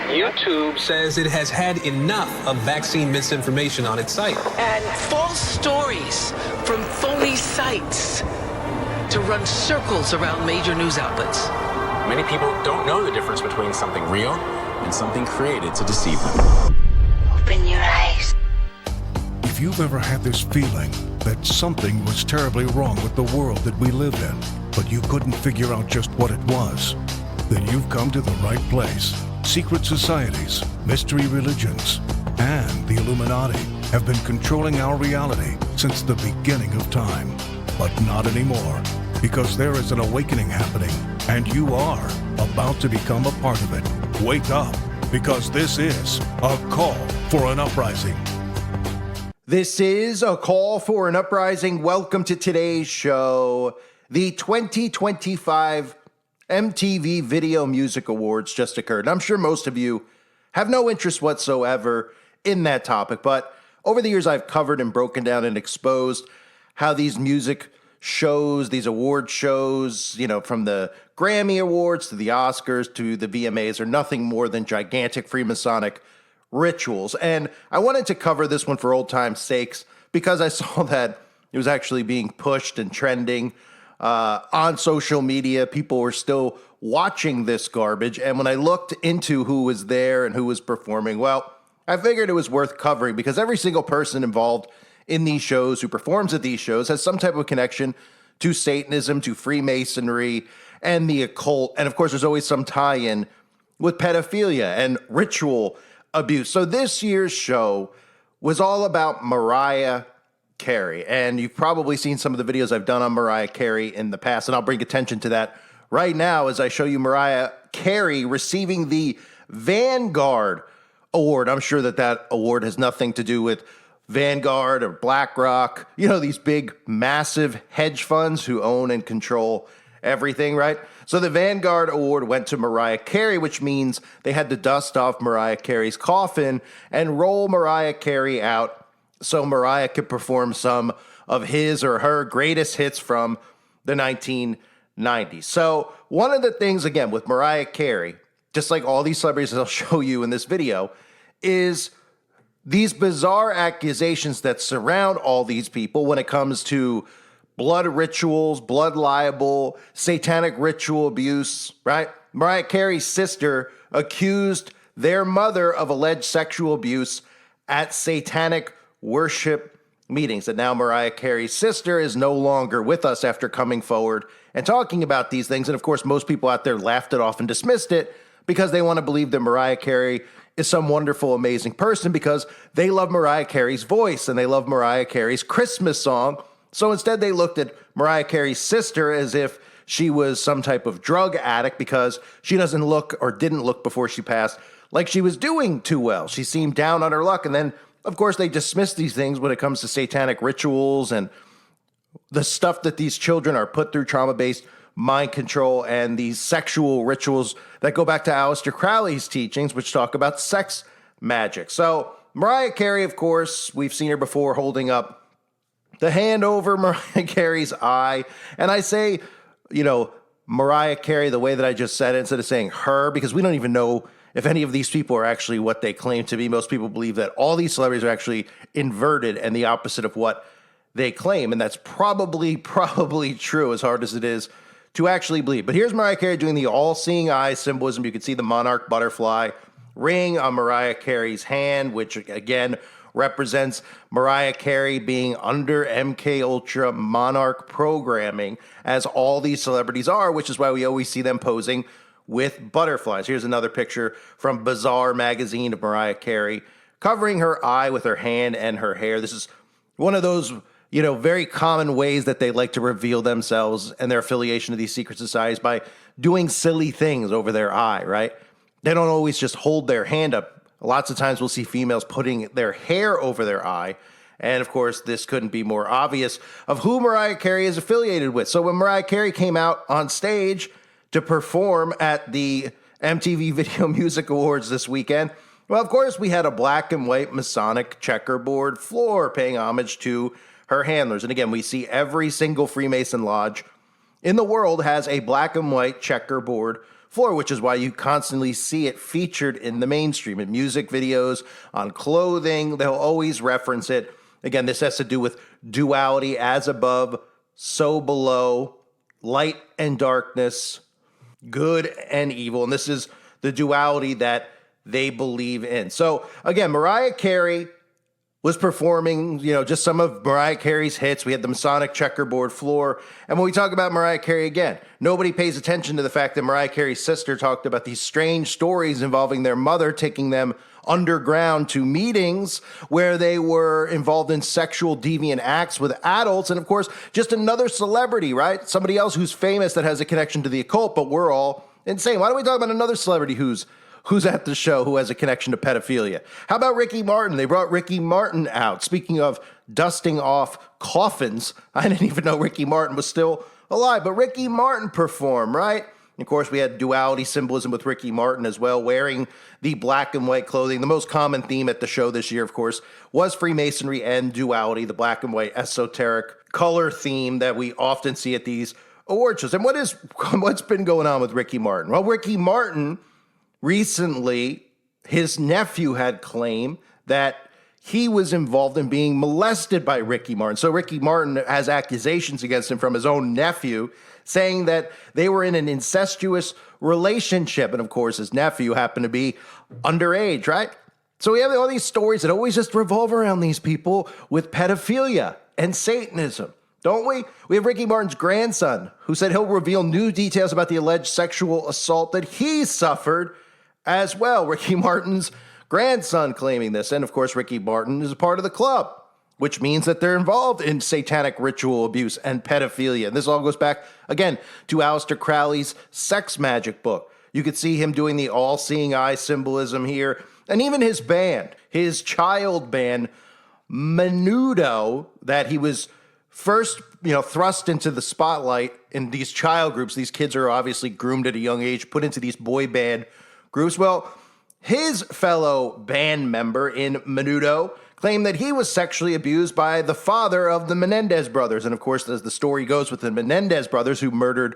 YouTube says it has had enough of vaccine misinformation on its site. And false stories from phony sites to run circles around major news outlets. Many people don't know the difference between something real and something created to deceive them. Open your eyes. If you've ever had this feeling that something was terribly wrong with the world that we live in, but you couldn't figure out just what it was, then you've come to the right place. Secret societies, mystery religions, and the Illuminati have been controlling our reality since the beginning of time. But not anymore, because there is an awakening happening, and you are about to become a part of it. Wake up, because this is a call for an uprising. This is a call for an uprising. Welcome to today's show. The 2025 MTV Video Music Awards just occurred. And I'm sure most of you have no interest whatsoever in that topic, but over the years I've covered and broken down and exposed how these music shows, these award shows, from the Grammy Awards to the Oscars to the VMAs are nothing more than gigantic Freemasonic rituals. And I wanted to cover this one for old time's sakes because I saw that it was actually being pushed and trending on social media. People were still watching this garbage. And when I looked into who was there and who was performing, well, I figured it was worth covering because every single person involved in these shows, who performs at these shows, has some type of connection to Satanism, to Freemasonry, and the occult. And of course, there's always some tie-in with pedophilia and ritual abuse. So this year's show was all about Mariah Carey. And you've probably seen some of the videos I've done on Mariah Carey in the past, and I'll bring attention to that right now as I show you Mariah Carey receiving the Vanguard Award. I'm sure that award has nothing to do with Vanguard or BlackRock, these big, massive hedge funds who own and control everything, right? So the Vanguard Award went to Mariah Carey, which means they had to dust off Mariah Carey's coffin and roll Mariah Carey out so Mariah could perform some of his or her greatest hits from the 1990s. So one of the things, again, with Mariah Carey, just like all these celebrities I'll show you in this video, is these bizarre accusations that surround all these people when it comes to blood rituals, blood libel, satanic ritual abuse, right? Mariah Carey's sister accused their mother of alleged sexual abuse at satanic worship meetings. And now Mariah Carey's sister is no longer with us after coming forward and talking about these things. And of course, most people out there laughed it off and dismissed it because they want to believe that Mariah Carey is some wonderful, amazing person because they love Mariah Carey's voice and they love Mariah Carey's Christmas song. So instead, they looked at Mariah Carey's sister as if she was some type of drug addict because she doesn't look or didn't look before she passed like she was doing too well. She seemed down on her luck. And then, of course, they dismiss these things when it comes to satanic rituals and the stuff that these children are put through, trauma-based mind control, and these sexual rituals that go back to Aleister Crowley's teachings, which talk about sex magic. So Mariah Carey, of course, we've seen her before holding up the hand over Mariah Carey's eye. And I say, Mariah Carey the way that I just said it instead of saying her, because we don't even know if any of these people are actually what they claim to be. Most people believe that all these celebrities are actually inverted and the opposite of what they claim. And that's probably true, as hard as it is to actually believe. But here's Mariah Carey doing the all-seeing eye symbolism. You can see the monarch butterfly ring on Mariah Carey's hand, which again represents Mariah Carey being under MK Ultra monarch programming, as all these celebrities are, which is why we always see them posing with butterflies. Here's another picture from Bizarre magazine of Mariah Carey covering her eye with her hand and her hair. This is one of those very common ways that they like to reveal themselves and their affiliation to these secret societies by doing silly things over their eye, right? They don't always just hold their hand up. Lots of times we'll see females putting their hair over their eye. And of course, this couldn't be more obvious of who Mariah Carey is affiliated with. So when Mariah Carey came out on stage to perform at the MTV Video Music Awards this weekend, well, of course, we had a black and white Masonic checkerboard floor paying homage to her handlers. And again, we see every single Freemason lodge in the world has a black and white checkerboard floor, which is why you constantly see it featured in the mainstream, in music videos, on clothing. They'll always reference it. Again, this has to do with duality, as above, so below, light and darkness, good and evil. And this is the duality that they believe in. So again, Mariah Carey was performing, just some of Mariah Carey's hits. We had the Masonic checkerboard floor. And when we talk about Mariah Carey again, nobody pays attention to the fact that Mariah Carey's sister talked about these strange stories involving their mother taking them underground to meetings where they were involved in sexual deviant acts with adults. And of course, just another celebrity, right? Somebody else who's famous that has a connection to the occult, but we're all insane. Why don't we talk about another celebrity who's at the show who has a connection to pedophilia? How about Ricky Martin? They brought Ricky Martin out. Speaking of dusting off coffins, I didn't even know Ricky Martin was still alive, but Ricky Martin performed, right? And of course, we had duality symbolism with Ricky Martin as well, wearing the black and white clothing. The most common theme at the show this year, of course, was Freemasonry and duality, the black and white esoteric color theme that we often see at these award shows. And what's been going on with Ricky Martin? Well, Ricky Martin, recently, his nephew had claimed that he was involved in being molested by Ricky Martin. So Ricky Martin has accusations against him from his own nephew, saying that they were in an incestuous relationship. And of course, his nephew happened to be underage, right? So we have all these stories that always just revolve around these people with pedophilia and Satanism, don't we? We have Ricky Martin's grandson, who said he'll reveal new details about the alleged sexual assault that he suffered as well. Ricky Martin's grandson claiming this. And of course, Ricky Martin is a part of the club, which means that they're involved in satanic ritual abuse and pedophilia. And this all goes back, again, to Aleister Crowley's sex magic book. You could see him doing the all-seeing eye symbolism here. And even his band, his child band, Menudo, that he was first, thrust into the spotlight in these child groups. These kids are obviously groomed at a young age, put into these boy band groups. Well, his fellow band member in Menudo claimed that he was sexually abused by the father of the Menendez brothers. And of course, as the story goes with the Menendez brothers who murdered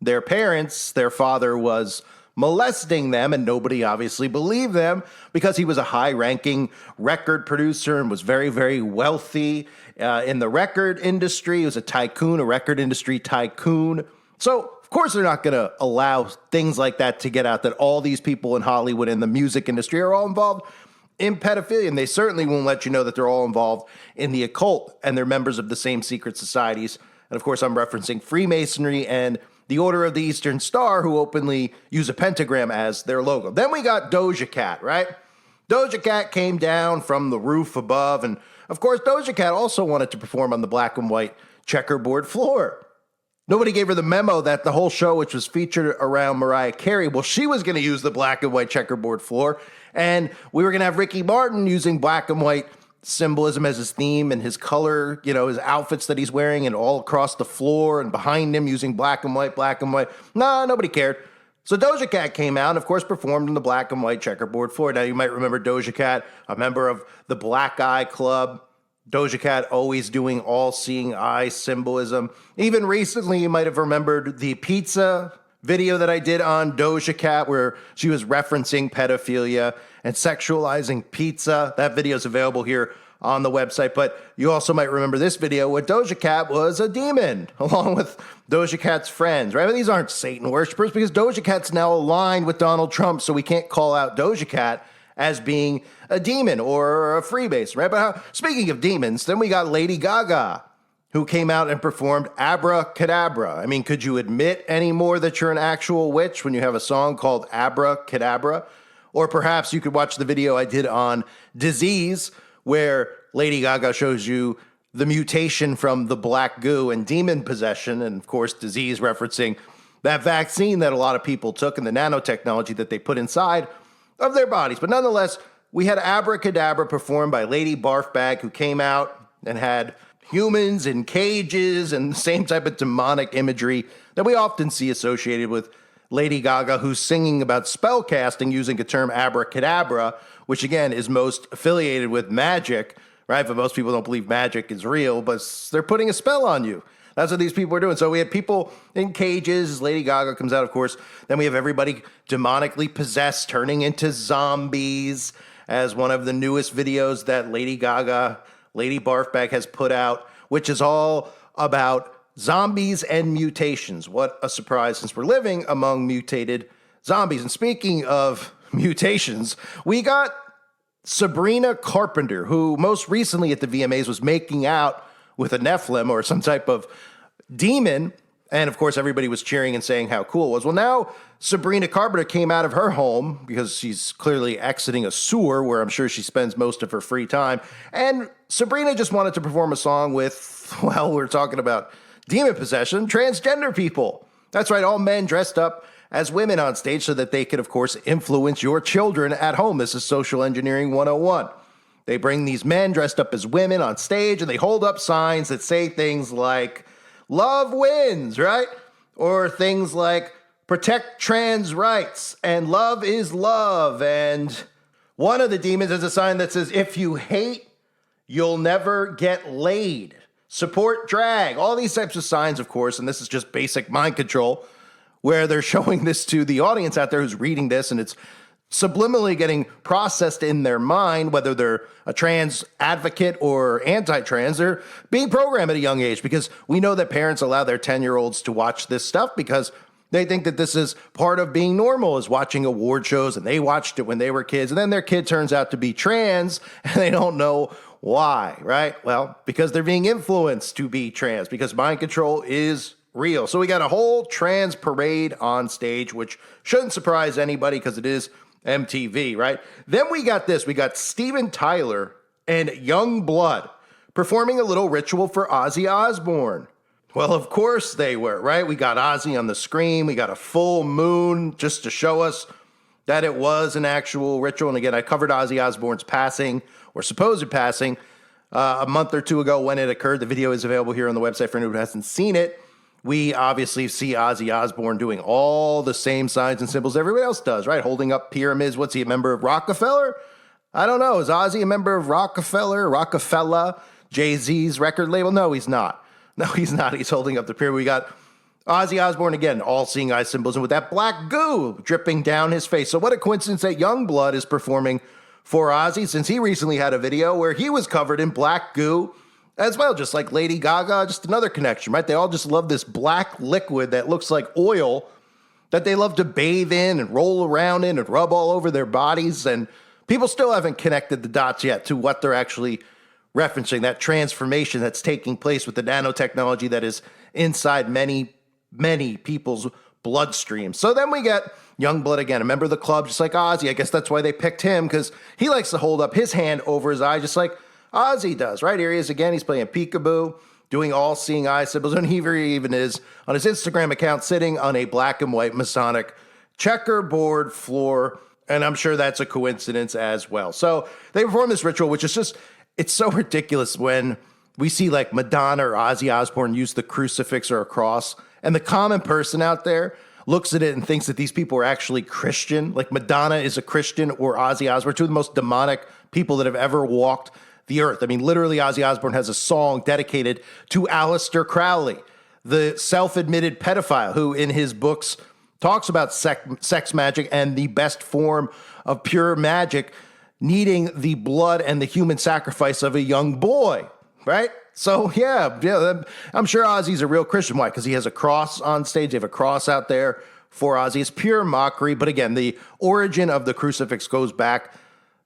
their parents, their father was molesting them, and nobody obviously believed them because he was a high-ranking record producer and was very, very wealthy in the record industry. He was a tycoon, a record industry tycoon. So, of course, they're not going to allow things like that to get out, that all these people in Hollywood and the music industry are all involved in pedophilia. And they certainly won't let you know that they're all involved in the occult and they're members of the same secret societies. And of course, I'm referencing Freemasonry and the Order of the Eastern Star, who openly use a pentagram as their logo. Then we got Doja Cat, right? Doja Cat came down from the roof above. And of course, Doja Cat also wanted to perform on the black and white checkerboard floor. Nobody gave her the memo that the whole show, which was featured around Mariah Carey, well, she was going to use the black and white checkerboard floor. And we were going to have Ricky Martin using black and white symbolism as his theme and his color, his outfits that he's wearing and all across the floor and behind him using black and white, black and white. No, nobody cared. So Doja Cat came out and, of course, performed on the black and white checkerboard floor. Now, you might remember Doja Cat, a member of the Black Eye Club. Doja Cat always doing all-seeing eye symbolism. Even recently, you might have remembered the pizza video that I did on Doja Cat where she was referencing pedophilia and sexualizing pizza. That video is available here on the website. But you also might remember this video where Doja Cat was a demon, along with Doja Cat's friends, right? But these aren't Satan worshipers because Doja Cat's now aligned with Donald Trump, so we can't call out Doja Cat as being a demon or a Freemason, right? But speaking of demons, then we got Lady Gaga, who came out and performed Abracadabra. I mean, could you admit anymore that you're an actual witch when you have a song called Abracadabra? Or perhaps you could watch the video I did on disease, where Lady Gaga shows you the mutation from the black goo and demon possession, and of course, disease referencing that vaccine that a lot of people took and the nanotechnology that they put inside of their bodies. But nonetheless, we had Abracadabra performed by Lady Barfbag, who came out and had humans in cages and the same type of demonic imagery that we often see associated with Lady Gaga, who's singing about spell casting using a term abracadabra, which again is most affiliated with magic, right? But most people don't believe magic is real, but they're putting a spell on you. That's what these people are doing. So we had people in cages. Lady Gaga comes out, of course. Then we have everybody demonically possessed, turning into zombies, as one of the newest videos that Lady Gaga, Lady Barfbag, has put out, which is all about zombies and mutations. What a surprise, since we're living among mutated zombies. And speaking of mutations, we got Sabrina Carpenter, who most recently at the VMAs was making out with a Nephilim or some type of demon. And of course, everybody was cheering and saying how cool it was. Well, now Sabrina Carpenter came out of her home because she's clearly exiting a sewer where I'm sure she spends most of her free time. And Sabrina just wanted to perform a song with, well, we're talking about demon possession, transgender people. That's right, all men dressed up as women on stage so that they could, of course, influence your children at home. This is Social Engineering 101. They bring these men dressed up as women on stage and they hold up signs that say things like, love wins, right? Or things like, protect trans rights and love is love. And one of the demons has a sign that says, if you hate, you'll never get laid. Support drag. All these types of signs, of course, and this is just basic mind control, where they're showing this to the audience out there who's reading this, and it's subliminally getting processed in their mind, whether they're a trans advocate or anti-trans. They're being programmed at a young age, because we know that parents allow their 10-year-olds to watch this stuff because they think that this is part of being normal, is watching award shows, and they watched it when they were kids, and then their kid turns out to be trans, and they don't know why, right? Well, because they're being influenced to be trans, because mind control is real. So we got a whole trans parade on stage, which shouldn't surprise anybody because it is MTV, right? Then we got this. We got Steven Tyler and Young Blood performing a little ritual for Ozzy Osbourne. Well, of course they were, right? We got Ozzy on the screen. We got a full moon just to show us that it was an actual ritual. And again, I covered Ozzy Osbourne's passing, or supposed passing, a month or two ago when it occurred. The video is available here on the website for anyone who hasn't seen it. We obviously see Ozzy Osbourne doing all the same signs and symbols everybody else does, right? Holding up pyramids. What's he, a member of Rockefeller? I don't know. Is Ozzy a member of Rockefeller, Jay-Z's record label? No, he's not. No, he's not. He's holding up the pyramid. We got Ozzy Osbourne again, all seeing eye symbols, and with that black goo dripping down his face. So what a coincidence that Youngblood is performing for Ozzy, since he recently had a video where he was covered in black goo as well, just like Lady Gaga. Just another connection, right? They all just love this black liquid that looks like oil that they love to bathe in and roll around in and rub all over their bodies. And people still haven't connected the dots yet to what they're actually referencing, that transformation that's taking place with the nanotechnology that is inside many, many people's bloodstream. So then we get Youngblood again, a member of the club, just like Ozzy. I guess that's why they picked him, because he likes to hold up his hand over his eye, just like Ozzy does, right? Here he is again. He's playing peekaboo, doing all-seeing eye symbols, and he even is on his Instagram account sitting on a black and white Masonic checkerboard floor, and I'm sure that's a coincidence as well. So they perform this ritual, which is just, it's so ridiculous when we see like Madonna or Ozzy Osbourne use the crucifix or a cross, and the common person out there looks at it and thinks that these people are actually Christian. Like Madonna is a Christian, or Ozzy Osbourne, two of the most demonic people that have ever walked the earth. I mean, literally, Ozzy Osbourne has a song dedicated to Aleister Crowley, the self-admitted pedophile who in his books talks about sex magic and the best form of pure magic needing the blood and the human sacrifice of a young boy, right? So, yeah, I'm sure Ozzy's a real Christian. Why? Because he has a cross on stage. They have a cross out there for Ozzy. It's pure mockery. But again, the origin of the crucifix goes back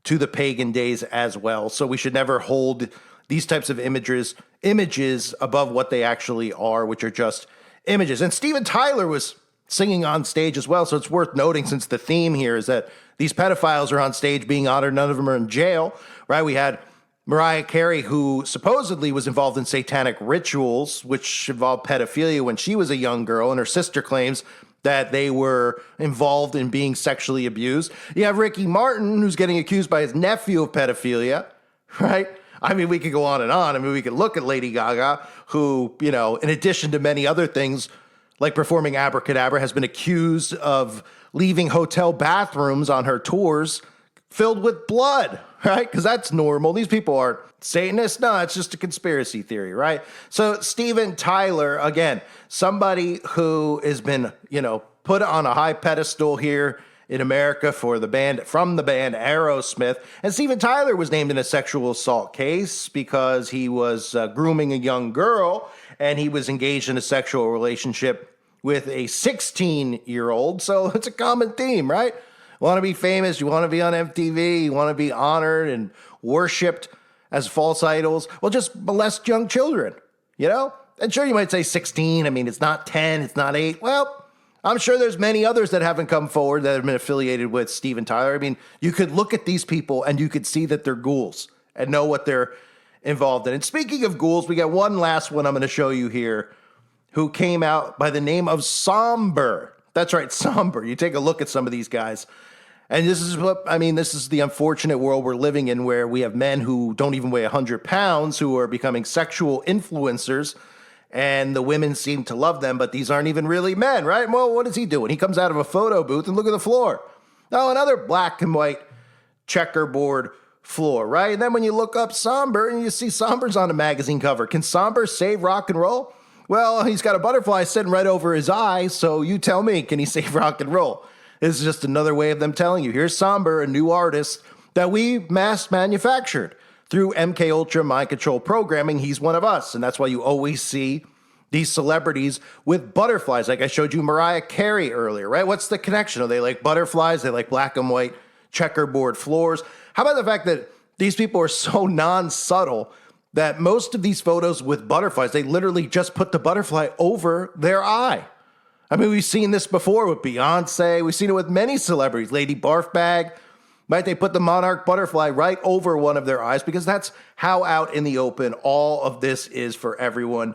to the pagan days as well. So we should never hold these types of images above what they actually are, which are just images. And Steven Tyler was singing on stage as well. So it's worth noting, since the theme here is that these pedophiles are on stage being honored. None of them are in jail, right? We had Mariah Carey, who supposedly was involved in satanic rituals, which involved pedophilia when she was a young girl, and her sister claims that they were involved in being sexually abused. You have Ricky Martin, who's getting accused by his nephew of pedophilia, right? I mean, we could go on and on. I mean, we could look at Lady Gaga, who, you know, in addition to many other things, like performing abracadabra, has been accused of leaving hotel bathrooms on her tours filled with blood, right? Because that's normal. These people aren't Satanists. No, it's just a conspiracy theory, right? So Steven Tyler, again, somebody who has been, put on a high pedestal here in America from the band Aerosmith. And Steven Tyler was named in a sexual assault case because he was grooming a young girl and he was engaged in a sexual relationship with a 16-year-old. So it's a common theme, right? You want to be famous, you want to be on MTV, you want to be honored and worshipped as false idols. Well, just molest young children, And sure, you might say 16. I mean, it's not 10, it's not 8. Well, I'm sure there's many others that haven't come forward that have been affiliated with Steven Tyler. I mean, you could look at these people and you could see that they're ghouls and know what they're involved in. And speaking of ghouls, we got one last one I'm going to show you here who came out by the name of Somber. That's right, Somber. You take a look at some of these guys. And this is the unfortunate world we're living in where we have men who don't even weigh 100 pounds who are becoming sexual influencers. And the women seem to love them, but these aren't even really men, right? Well, what is he doing? He comes out of a photo booth and look at the floor. Oh, another black and white checkerboard floor, right? And then when you look up Somber and you see Somber's on a magazine cover. Can Somber save rock and roll? Well, he's got a butterfly sitting right over his eye, so you tell me, can he save rock and roll? This is just another way of them telling you. Here's Somber, a new artist that we mass manufactured. Through MK Ultra mind control programming, he's one of us. And that's why you always see these celebrities with butterflies. Like I showed you Mariah Carey earlier, right? What's the connection? Are they like butterflies? They like black and white checkerboard floors? How about the fact that these people are so non-subtle that most of these photos with butterflies, they literally just put the butterfly over their eye. I mean, we've seen this before with Beyonce. We've seen it with many celebrities. Lady Barfbag. Right? They put the monarch butterfly right over one of their eyes because that's how out in the open all of this is for everyone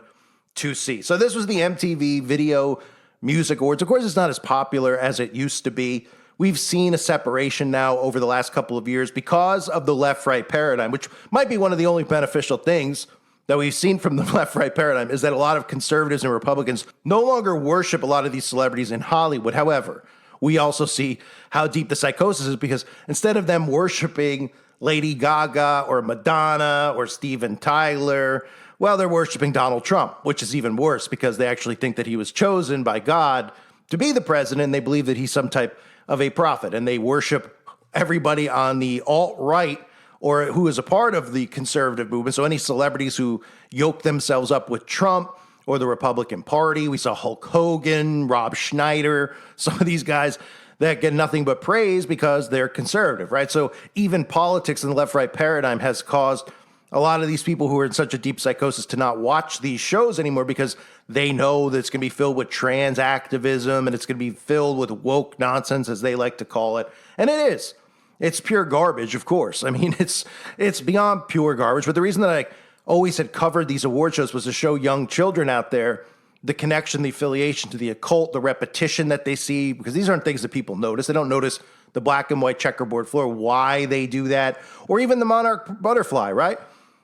to see. So this was the MTV Video Music Awards. Of course, it's not as popular as it used to be. We've seen a separation now over the last couple of years because of the left-right paradigm, which might be one of the only beneficial things that we've seen from the left-right paradigm is that a lot of conservatives and Republicans no longer worship a lot of these celebrities in Hollywood. However, we also see how deep the psychosis is because instead of them worshiping Lady Gaga or Madonna or Steven Tyler, well, they're worshiping Donald Trump, which is even worse because they actually think that he was chosen by God to be the president. And they believe that he's some type of a prophet, and they worship everybody on the alt-right or who is a part of the conservative movement. So any celebrities who yoke themselves up with Trump or the Republican Party. We saw Hulk Hogan, Rob Schneider, some of these guys that get nothing but praise because they're conservative, right? So even politics in the left-right paradigm has caused a lot of these people who are in such a deep psychosis to not watch these shows anymore because they know that it's going to be filled with trans activism and it's going to be filled with woke nonsense, as they like to call it. And it is. It's pure garbage, of course. I mean, it's beyond pure garbage. But the reason that I always had covered these award shows was to show young children out there the connection, the affiliation to the occult, the repetition that they see, because these aren't things that people notice. They don't notice the black and white checkerboard floor, why they do that, or even the monarch butterfly, right?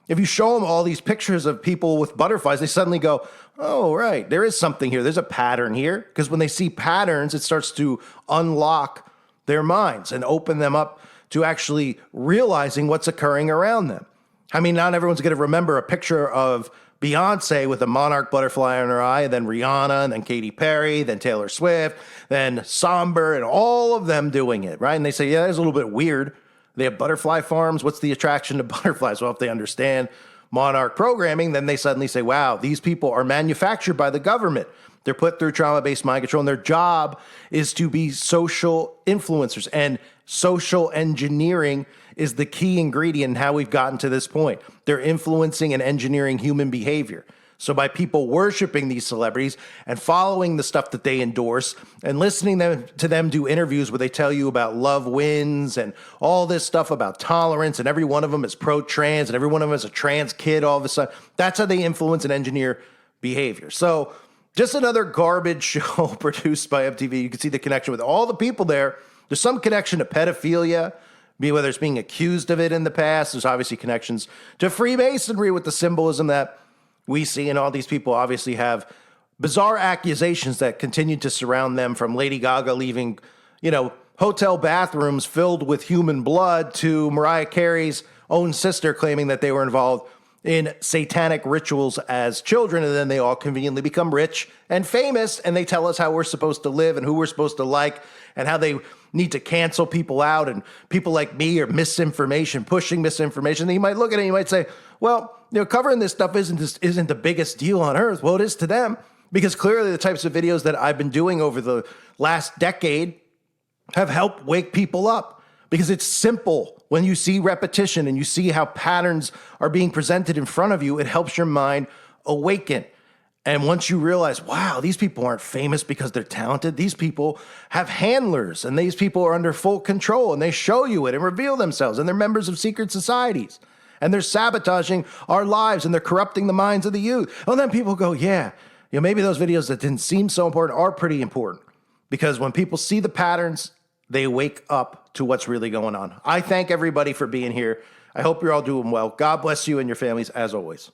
If you show them all these pictures of people with butterflies, they suddenly go, oh, right, there is something here. There's a pattern here. Because when they see patterns, it starts to unlock their minds and open them up to actually realizing what's occurring around them. I mean, not everyone's going to remember a picture of Beyonce with a monarch butterfly in her eye, and then Rihanna, and then Katy Perry, then Taylor Swift, then Somber, and all of them doing it, right? And they say, yeah, it's a little bit weird. They have butterfly farms. What's the attraction to butterflies? Well, if they understand monarch programming, then they suddenly say, wow, these people are manufactured by the government. They're put through trauma-based mind control, and their job is to be social influencers. And social engineering is the key ingredient in how we've gotten to this point. They're influencing and engineering human behavior. So by people worshiping these celebrities and following the stuff that they endorse and listening to them do interviews where they tell you about love wins and all this stuff about tolerance, and every one of them is pro-trans and every one of them is a trans kid all of a sudden, that's how they influence and engineer behavior. So just another garbage show produced by MTV. You can see the connection with all the people there. There's some connection to pedophilia, whether it's being accused of it in the past. There's obviously connections to Freemasonry with the symbolism that we see, and all these people obviously have bizarre accusations that continue to surround them, from Lady Gaga leaving, hotel bathrooms filled with human blood to Mariah Carey's own sister claiming that they were involved in satanic rituals as children, and then they all conveniently become rich and famous, and they tell us how we're supposed to live and who we're supposed to like and how they need to cancel people out, and people like me are misinformation, pushing misinformation. And you might look at it and you might say, well, covering this stuff isn't the biggest deal on earth. Well, it is to them, because clearly the types of videos that I've been doing over the last decade have helped wake people up, because it's simple. When you see repetition and you see how patterns are being presented in front of you, it helps your mind awaken. And once you realize, wow, these people aren't famous because they're talented. These people have handlers, and these people are under full control, and they show you it and reveal themselves, and they're members of secret societies, and they're sabotaging our lives, and they're corrupting the minds of the youth. Well, then people go, yeah, maybe those videos that didn't seem so important are pretty important, because when people see the patterns, they wake up to what's really going on. I thank everybody for being here. I hope you're all doing well. God bless you and your families, as always.